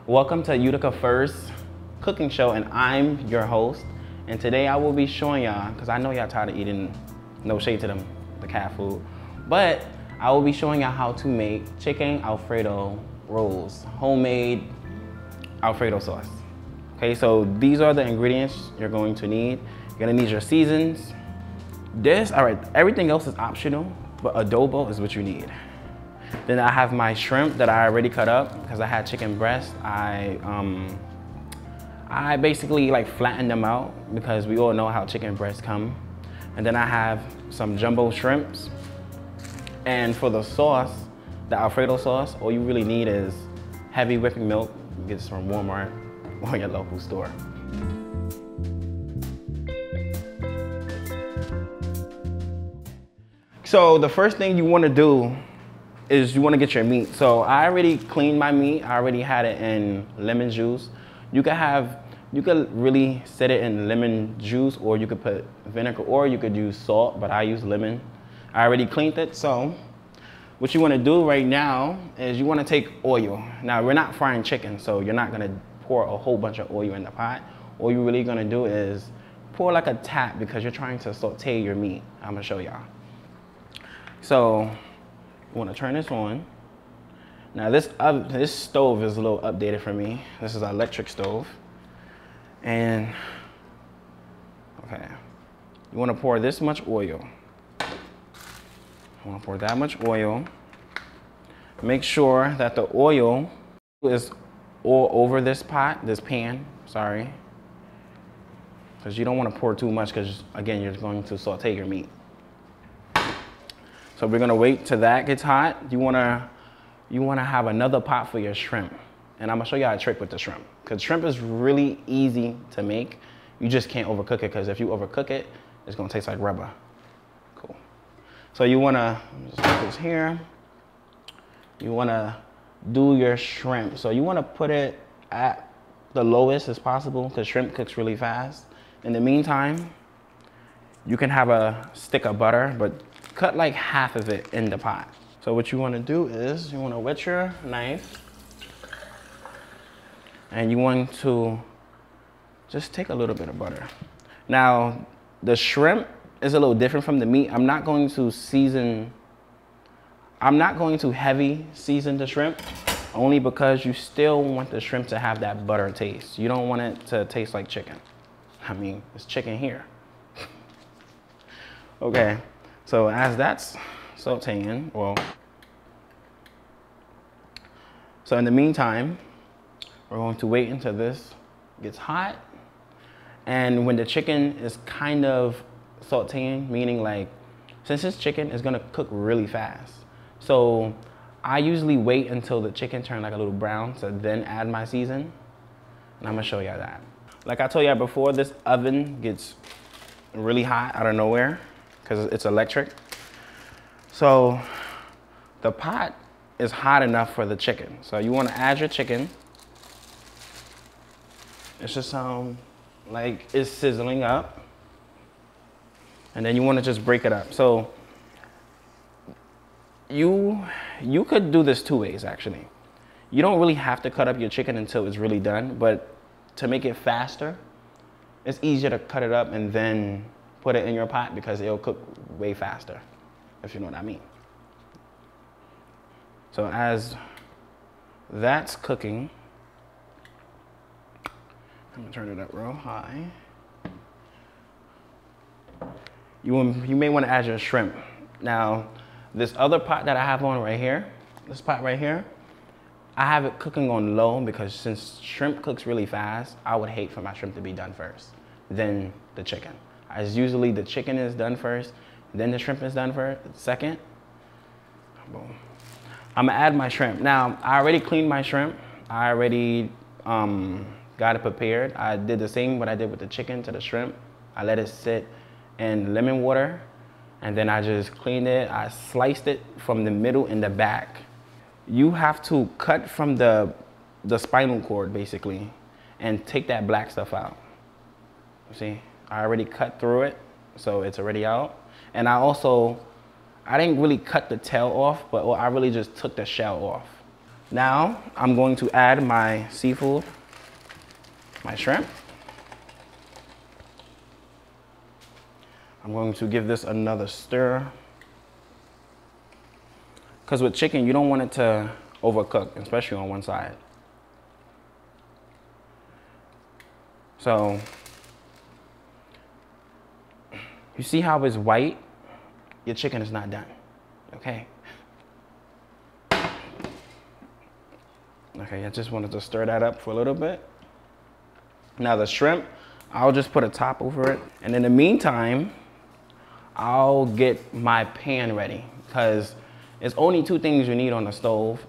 Welcome to Utica First Cooking Show, and I'm your host. And today I will be showing y'all, because I know y'all tired of eating, no shade to them, the cat food, but I will be showing y'all how to make chicken Alfredo rolls, homemade Alfredo sauce. Okay, so these are the ingredients you're going to need. You're gonna need your seasons. Everything else is optional, but adobo is what you need. Then I have my shrimp that I already cut up because I had chicken breast. I basically like flattened them out because we all know how chicken breasts come. And then I have some jumbo shrimps. And for the sauce, the Alfredo sauce, all you really need is heavy whipping milk. You get this from Walmart or your local store. So the first thing you want to do is you want to get your meat. So I already cleaned my meat. I already had it in lemon juice. You could really set it in lemon juice, or you could put vinegar, or you could use salt, but I use lemon. I already cleaned it. So what you want to do right now is you want to take oil. Now we're not frying chicken, so you're not going to pour a whole bunch of oil in the pot. All you're really going to do is pour like a tap because you're trying to saute your meat. I'm going to show y'all. So you want to turn this on. Now this stove is a little updated for me. This is an electric stove. And, okay, you want to pour this much oil. You want to pour that much oil. Make sure that the oil is all over this pan, sorry. Because you don't want to pour too much because, again, you're going to saute your meat. So we're gonna wait till that gets hot. You wanna have another pot for your shrimp. And I'm gonna show you a trick with the shrimp. Because shrimp is really easy to make. You just can't overcook it, because if you overcook it, it's gonna taste like rubber. Cool. So you wanna, just put this here. You wanna do your shrimp. So you wanna put it at the lowest as possible, because shrimp cooks really fast. In the meantime, you can have a stick of butter, but cut like half of it in the pot. So what you want to do is you want to wet your knife, and you want to just take a little bit of butter. Now the shrimp is a little different from the meat. I'm not going to heavy season the shrimp, only because you still want the shrimp to have that butter taste. You don't want it to taste like chicken. I mean, it's chicken here. Okay. So as that's sauteing, so in the meantime, we're going to wait until this gets hot. And when the chicken is kind of sauteing, meaning like, since this chicken is gonna cook really fast. So I usually wait until the chicken turns like a little brown to then add my season. And I'm gonna show y'all that. Like I told y'all before, this oven gets really hot out of nowhere, because it's electric. So the pot is hot enough for the chicken. So you want to add your chicken. It should sound like it's sizzling up. And then you want to just break it up. So you could do this two ways, actually. You don't really have to cut up your chicken until it's really done, but to make it faster, it's easier to cut it up and then put it in your pot, because it'll cook way faster, if you know what I mean. So as that's cooking, I'm gonna turn it up real high. You may want to add your shrimp. Now, this other pot that I have on right here, this pot right here, I have it cooking on low, because since shrimp cooks really fast, I would hate for my shrimp to be done first, then the chicken. As usually the chicken is done first, then the shrimp is done second. Boom. I'm gonna add my shrimp. Now, I already cleaned my shrimp. I already got it prepared. I did the same what I did with the chicken to the shrimp. I let it sit in lemon water, and then I just cleaned it. I sliced it from the middle and the back. You have to cut from the spinal cord, basically, and take that black stuff out. See? I already cut through it, so it's already out. And I didn't really cut the tail off, but I really just took the shell off. Now I'm going to add my seafood, my shrimp. I'm going to give this another stir. Because with chicken, you don't want it to overcook, especially on one side. So, you see how it's white? Your chicken is not done, okay? Okay, I just wanted to stir that up for a little bit. Now the shrimp, I'll just put a top over it. And in the meantime, I'll get my pan ready, because it's only 2 things you need on the stove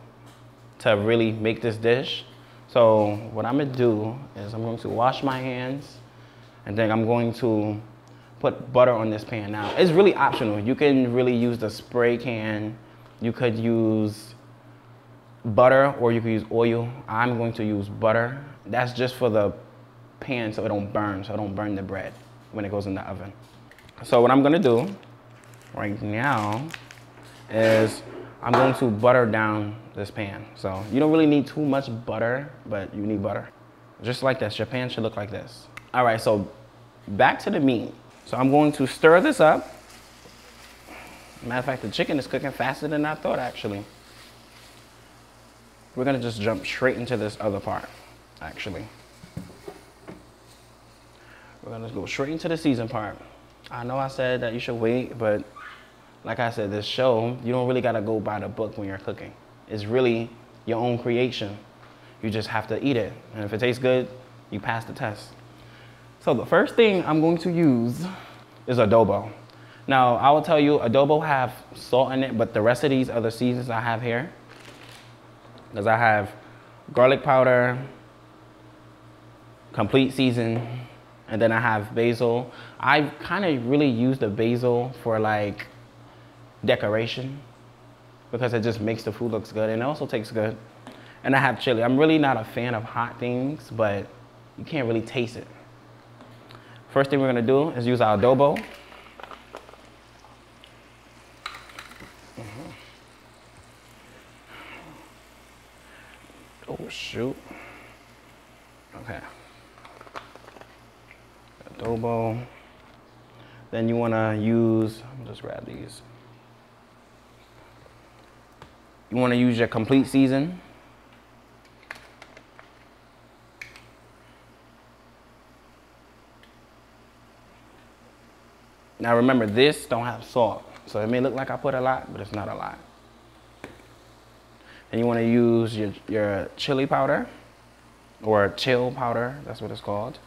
to really make this dish. So what I'm gonna do is I'm going to wash my hands, and then I'm going to put butter on this pan. Now, it's really optional. You can really use the spray can. You could use butter, or you could use oil. I'm going to use butter. That's just for the pan so it don't burn the bread when it goes in the oven. So what I'm gonna do right now is I'm going to butter down this pan. So you don't really need too much butter, but you need butter. Just like this, your pan should look like this. All right, so back to the meat. So I'm going to stir this up. Matter of fact, the chicken is cooking faster than I thought, actually. We're gonna just jump straight into this other part, actually. We're gonna go straight into the season part. I know I said that you should wait, but like I said, this show, you don't really gotta go by the book when you're cooking. It's really your own creation. You just have to eat it. And if it tastes good, you pass the test. So the first thing I'm going to use is adobo. Now, I will tell you, adobo have salt in it, but the rest of these other seasons I have here, because I have garlic powder, complete season, and then I have basil. I kind of really use the basil for like decoration, because it just makes the food look good, and it also tastes good. And I have chili. I'm really not a fan of hot things, but you can't really taste it. First thing we're gonna do is use our adobo. Oh shoot. Okay. Adobo. Then you wanna use, I'll just grab these. You wanna use your complete season. Now remember, this don't have salt, so it may look like I put a lot, but it's not a lot. And you want to use your chili powder, or chill powder, that's what it's called.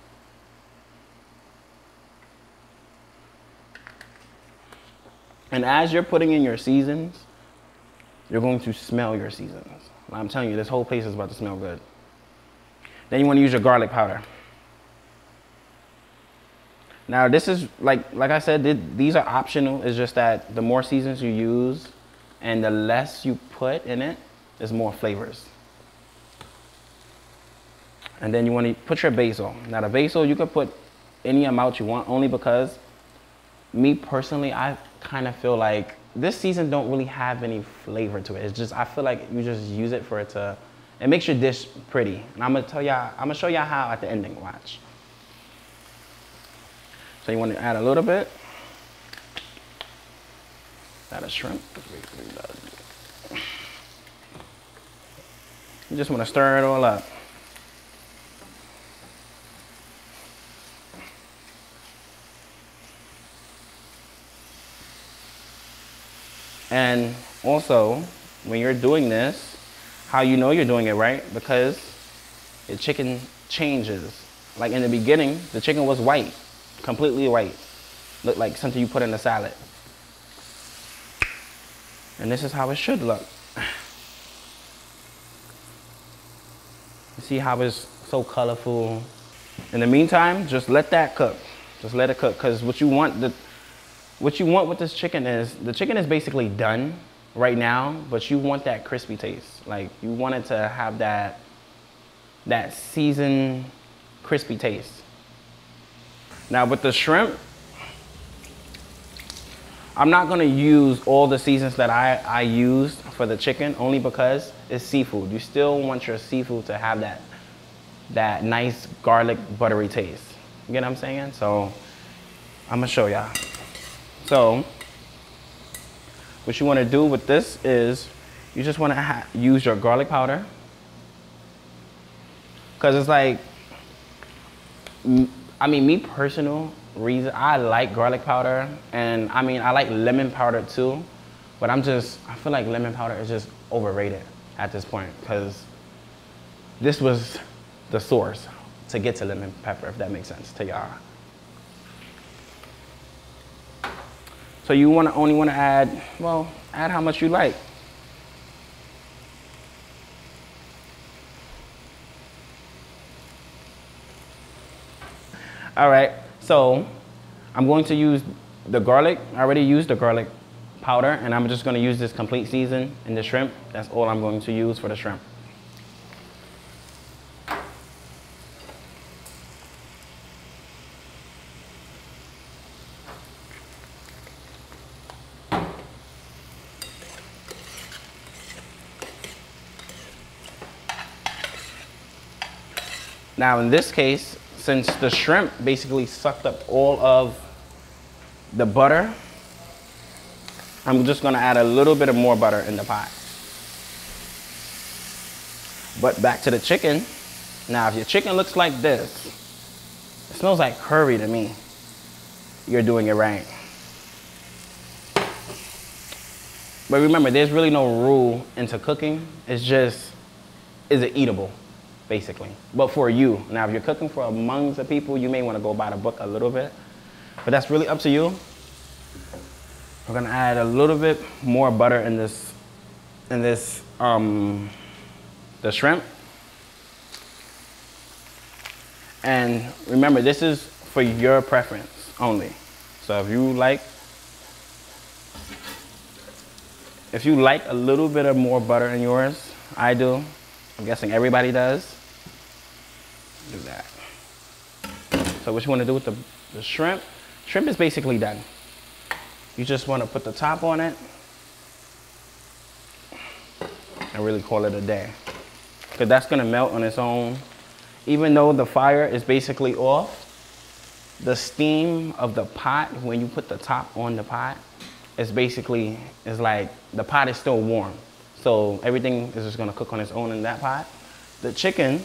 And as you're putting in your seasons, you're going to smell your seasons. I'm telling you, this whole place is about to smell good. Then you want to use your garlic powder. Now this is, like I said, these are optional. It's just that the more seasons you use and the less you put in it, there's more flavors. And then you want to put your basil. Now the basil, you can put any amount you want, only because me personally, I kind of feel like this season don't really have any flavor to it. It's just, I feel like you just use it for it to, it makes your dish pretty. And I'm gonna show y'all how at the ending, watch. So you want to add a little bit. Add a shrimp. You just want to stir it all up. And also, when you're doing this, how you know you're doing it right, because your chicken changes. Like in the beginning, the chicken was white. Completely white. Looked like something you put in a salad. And this is how it should look. You see how it's so colorful? In the meantime, just let that cook. Just let it cook, because what you want with this chicken is, the chicken is basically done right now, but you want that crispy taste. Like you want it to have that seasoned crispy taste. Now with the shrimp, I'm not gonna use all the seasons that I used for the chicken, only because it's seafood. You still want your seafood to have that nice garlic buttery taste. You get what I'm saying? So I'm gonna show y'all. So what you wanna do with this is you just wanna use your garlic powder. Cause it's like, I mean, me personal reason, I like garlic powder, and I mean, I like lemon powder too, but I feel like lemon powder is just overrated at this point, because this was the source to get to lemon pepper, if that makes sense to y'all. So you only want to add, well, add how much you like. All right, so I'm going to use the garlic. I already used the garlic powder, and I'm just going to use this complete season in the shrimp. That's all I'm going to use for the shrimp. Now in this case, since the shrimp basically sucked up all of the butter, I'm just gonna add a little bit of more butter in the pot. But back to the chicken. Now if your chicken looks like this, it smells like curry to me, you're doing it right. But remember, there's really no rule into cooking. It's just, is it eatable, basically. But for you, now if you're cooking for amongst the people, you may want to go by the book a little bit. But that's really up to you. We're gonna add a little bit more butter in the shrimp. And remember, this is for your preference only. So if you like a little bit of more butter in yours, I do. I'm guessing everybody does. Do that. So what you want to do with the shrimp? Shrimp is basically done. You just want to put the top on it and really call it a day. Because that's going to melt on its own. Even though the fire is basically off, the steam of the pot, when you put the top on the pot, it's like the pot is still warm. So everything is just going to cook on its own in that pot. The chicken,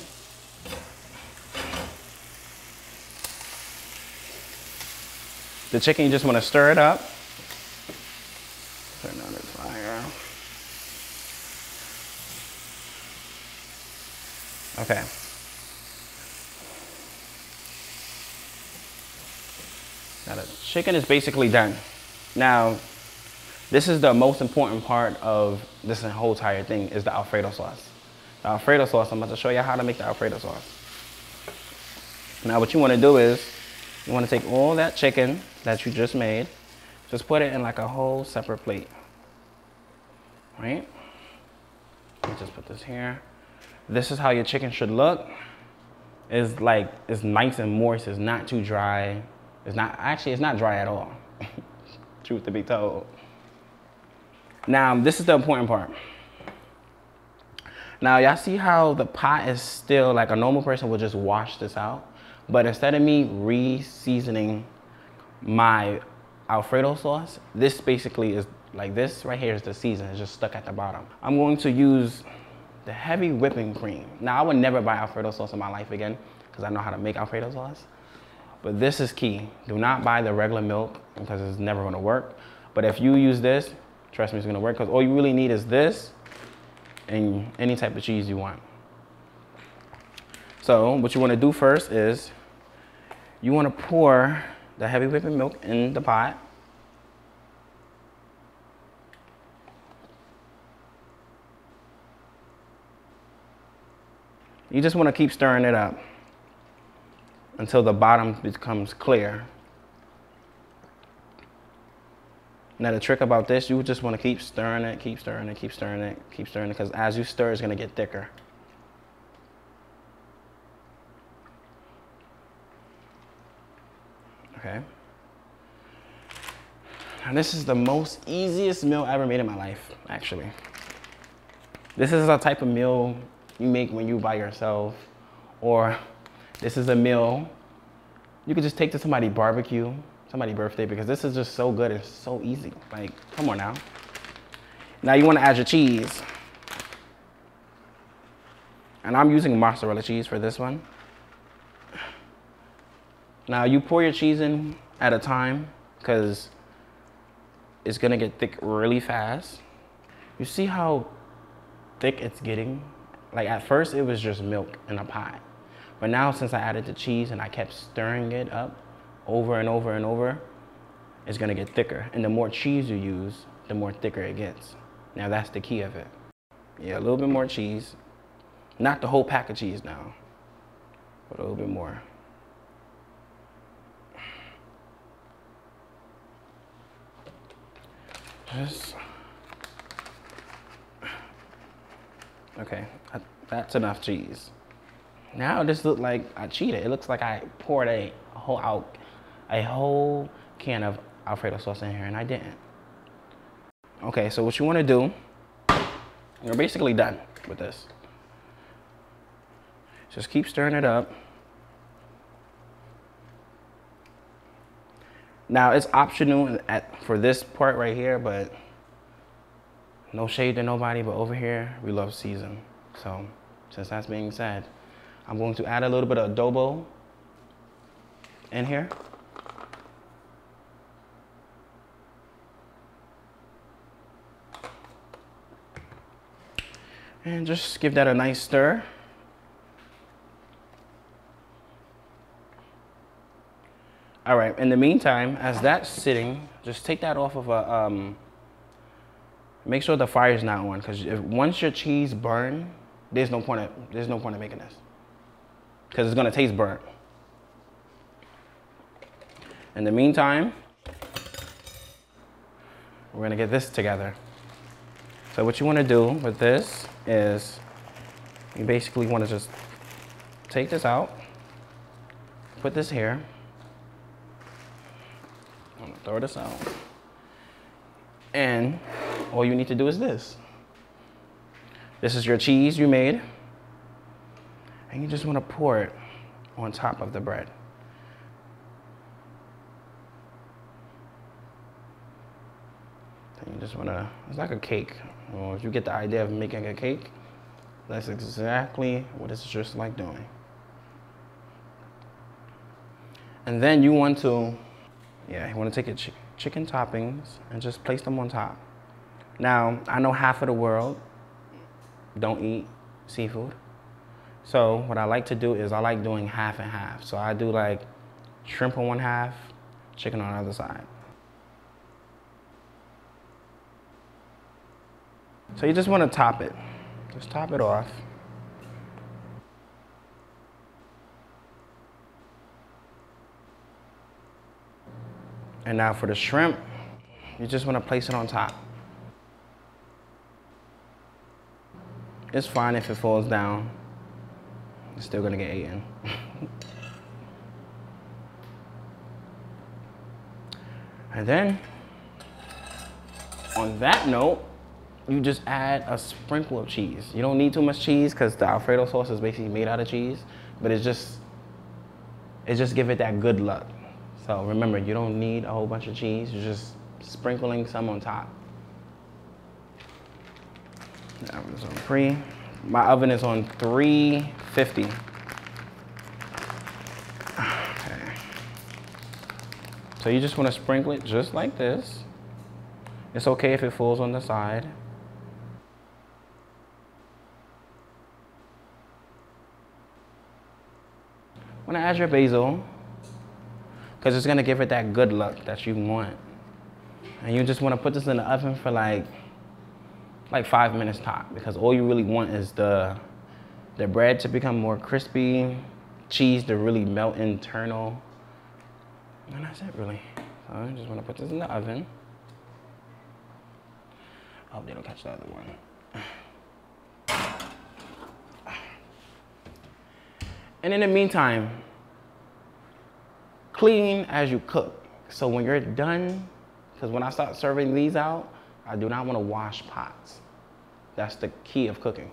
you just want to stir it up. Turn on the fire. Okay. Now the chicken is basically done. Now, this is the most important part of this whole entire thing, is the Alfredo sauce. The Alfredo sauce, I'm about to show you how to make the Alfredo sauce. Now what you want to do is, you want to take all that chicken that you just made, just put it in like a whole separate plate, right? Let me just put this here. This is how your chicken should look. It's nice and moist, it's not too dry. It's not dry at all, truth to be told. Now, this is the important part. Now, y'all see how the pot is still, like a normal person would just wash this out, but instead of me re-seasoning my Alfredo sauce, this basically is like this right here is the season. It's just stuck at the bottom. I'm going to use the heavy whipping cream. Now, I would never buy Alfredo sauce in my life again because I know how to make Alfredo sauce. But this is key. Do not buy the regular milk because it's never going to work. But if you use this, trust me, it's going to work, because all you really need is this and any type of cheese you want. So what you want to do first is you want to pour the heavy whipping milk in the pot. You just want to keep stirring it up until the bottom becomes clear. Now the trick about this, you just want to keep stirring it, keep stirring it, keep stirring it, keep stirring it, because as you stir, it's going to get thicker. Okay. And this is the most easiest meal I ever made in my life, actually. This is a type of meal you make when you by yourself, or this is a meal you could just take to somebody's barbecue, somebody's birthday, because this is just so good and so easy. Like, come on now. Now you want to add your cheese. And I'm using mozzarella cheese for this one. Now you pour your cheese in at a time because it's gonna get thick really fast. You see how thick it's getting? Like at first it was just milk in a pot. But now since I added the cheese and I kept stirring it up over and over and over, it's gonna get thicker. And the more cheese you use, the more thicker it gets. Now that's the key of it. Yeah, a little bit more cheese. Not the whole pack of cheese now, but a little bit more. Just, okay, that's enough cheese. Now this looks like I cheated. It looks like I poured a whole can of Alfredo sauce in here, and I didn't. Okay, so what you want to do, you're basically done with this. Just keep stirring it up. Now it's optional for this part right here, but no shade to nobody, but over here we love season. So since that's being said, I'm going to add a little bit of adobo in here. And just give that a nice stir. All right, in the meantime, as that's sitting, just take that off of a, make sure the fire's not on, because once your cheese burn, there's no point of making this, because it's gonna taste burnt. In the meantime, we're gonna get this together. So what you wanna do with this is, you basically wanna just take this out, put this here, I'm gonna throw this out. And all you need to do is this. This is your cheese you made. And you just wanna pour it on top of the bread. And you just wanna, it's like a cake. Or if you get the idea of making a cake, that's exactly what it's just like doing. And then you want to, you want to take your chicken toppings and just place them on top. Now, I know half of the world don't eat seafood. So what I like to do is I like doing half and half. So I do like shrimp on one half, chicken on the other side. So you just want to top it. Just top it off. And now for the shrimp, you just want to place it on top. It's fine if it falls down. It's still gonna get eaten. And then, on that note, you just add a sprinkle of cheese. You don't need too much cheese because the Alfredo sauce is basically made out of cheese, but it just give it that good luck. So remember, you don't need a whole bunch of cheese. You're just sprinkling some on top. That oven is on pre. My oven is on 350. Okay. So you just want to sprinkle it just like this. It's okay if it falls on the side. Want to add your basil, because it's going to give it that good look that you want. And you just want to put this in the oven for like 5 minutes top, because all you really want is the bread to become more crispy, cheese to really melt internal. And that's it really. So I just want to put this in the oven. I hope they don't catch the other one. And in the meantime, clean as you cook. So when you're done Because when I start serving these out, I do not want to wash pots. That's the key of cooking.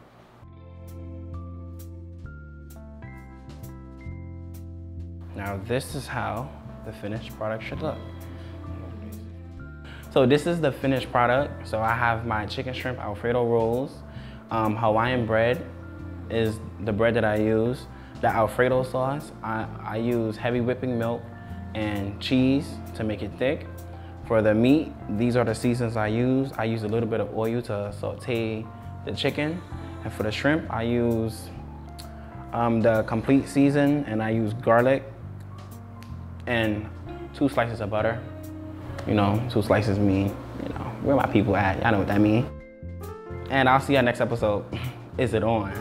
Now this is how the finished product should look. So this is the finished product. So I have my chicken shrimp Alfredo rolls. Hawaiian bread is the bread that I use. The Alfredo sauce, I use heavy whipping milk and cheese to make it thick. For the meat, these are the seasons I use. I use a little bit of oil to saute the chicken. And for the shrimp, I use the complete season, and I use garlic and 2 slices of butter. You know, 2 slices mean, you know, where my people at? Y'all know what that means. And I'll see y'all next episode. Is it on?